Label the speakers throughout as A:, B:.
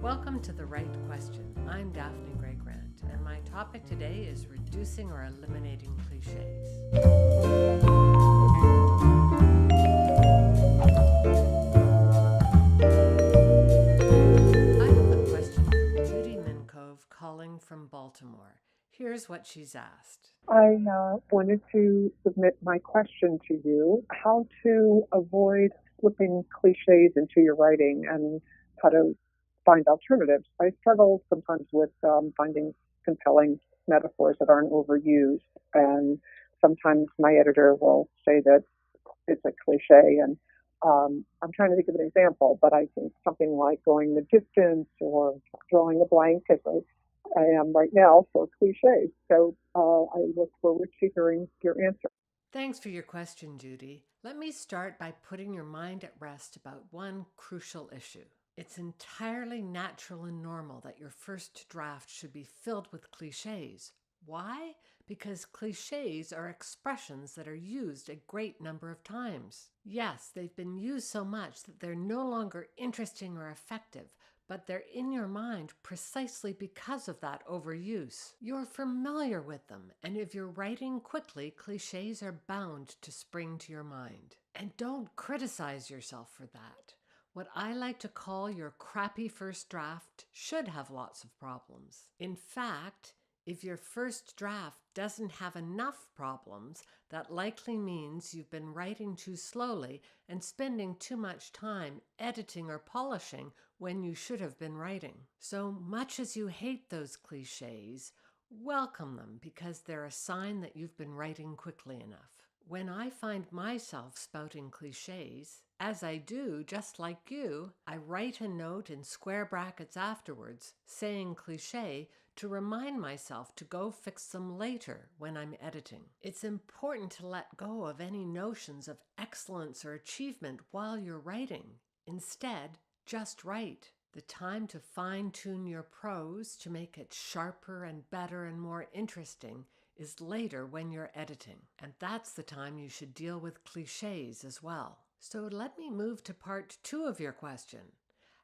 A: Welcome to The Right Question. I'm Daphne Gray Grant, and my topic today is reducing or eliminating cliches. I have a question from Judy Minkove calling from Baltimore. Here's what she's asked.
B: I wanted to submit my question to you, how to avoid slipping cliches into your writing and how to find alternatives. I struggle sometimes with finding compelling metaphors that aren't overused, and sometimes my editor will say that it's a cliche, and I'm trying to think of an example, but I think something like going the distance or drawing a blank, as I am right now, for cliches. So I look forward to hearing your answer.
A: Thanks for your question, Judy. Let me start by putting your mind at rest about one crucial issue. It's entirely natural and normal that your first draft should be filled with cliches. Why? Because cliches are expressions that are used a great number of times. Yes, they've been used so much that they're no longer interesting or effective, but they're in your mind precisely because of that overuse. You're familiar with them, and if you're writing quickly, cliches are bound to spring to your mind. And don't criticize yourself for that. What I like to call your crappy first draft should have lots of problems. In fact, if your first draft doesn't have enough problems, that likely means you've been writing too slowly and spending too much time editing or polishing when you should have been writing. So much as you hate those cliches, welcome them because they're a sign that you've been writing quickly enough. When I find myself spouting cliches, as I do, just like you, I write a note in square brackets afterwards saying cliche to remind myself to go fix them later when I'm editing. It's important to let go of any notions of excellence or achievement while you're writing. Instead, just write. The time to fine-tune your prose to make it sharper and better and more interesting is later when you're editing. And that's the time you should deal with cliches as well. So let me move to part 2 of your question.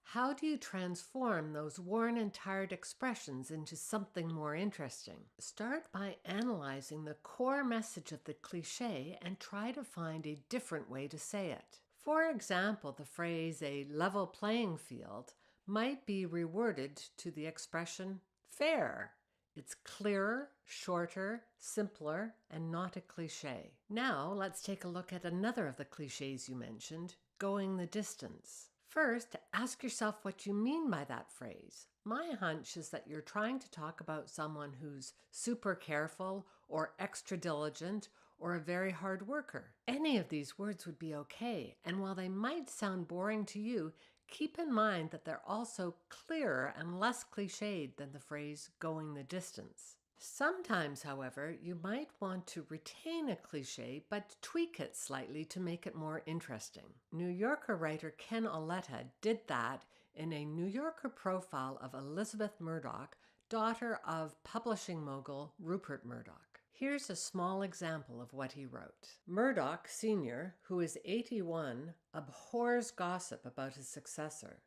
A: How do you transform those worn and tired expressions into something more interesting? Start by analyzing the core message of the cliche and try to find a different way to say it. For example, the phrase "a level playing field" might be reworded to the expression "fair." It's clearer, shorter, simpler, and not a cliche. Now, let's take a look at another of the cliches you mentioned, going the distance. First, ask yourself what you mean by that phrase. My hunch is that you're trying to talk about someone who's super careful or extra diligent or a very hard worker. Any of these words would be okay, and while they might sound boring to you, keep in mind that they're also clearer and less cliched than the phrase "going the distance." Sometimes, however, you might want to retain a cliche but tweak it slightly to make it more interesting. New Yorker writer Ken Auletta did that in a New Yorker profile of Elizabeth Murdoch, daughter of publishing mogul Rupert Murdoch. Here's a small example of what he wrote. Murdoch Sr., who is 81, abhors gossip about his successor.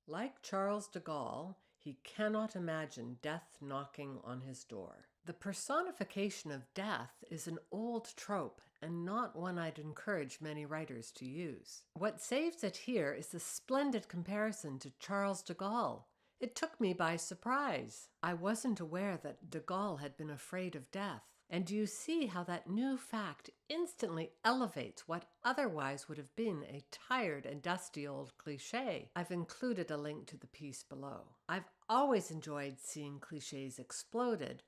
A: Like Charles de Gaulle, he cannot imagine death knocking on his door. The personification of death is an old trope and not one I'd encourage many writers to use. What saves it here is the splendid comparison to Charles de Gaulle. It took me by surprise. I wasn't aware that de Gaulle had been afraid of death. And do you see how that new fact instantly elevates what otherwise would have been a tired and dusty old cliche? I've included a link to the piece below. I've always enjoyed seeing cliches exploded,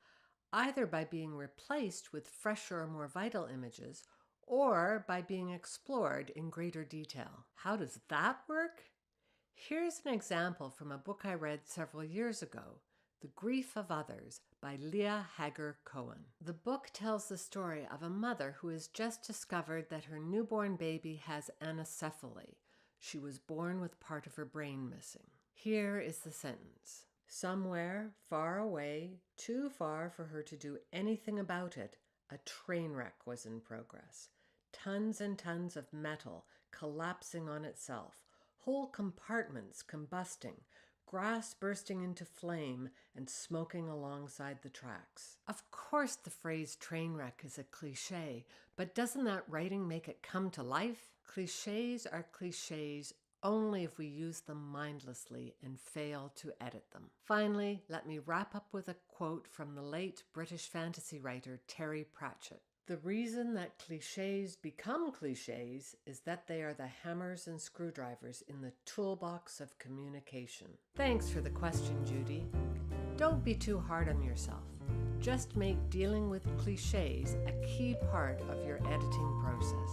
A: either by being replaced with fresher or more vital images, or by being explored in greater detail. How does that work? Here's an example from a book I read several years ago, The Grief of Others by Leah Hager Cohen. The book tells the story of a mother who has just discovered that her newborn baby has anencephaly. She was born with part of her brain missing. Here is the sentence. Somewhere far away, too far for her to do anything about it, a train wreck was in progress. Tons and tons of metal collapsing on itself, whole compartments combusting, grass bursting into flame and smoking alongside the tracks. Of course, the phrase train wreck is a cliche, but doesn't that writing make it come to life? Clichés are clichés only if we use them mindlessly and fail to edit them. Finally, let me wrap up with a quote from the late British fantasy writer Terry Pratchett. The reason that clichés become clichés is that they are the hammers and screwdrivers in the toolbox of communication. Thanks for the question, Judy. Don't be too hard on yourself. Just make dealing with clichés a key part of your editing process.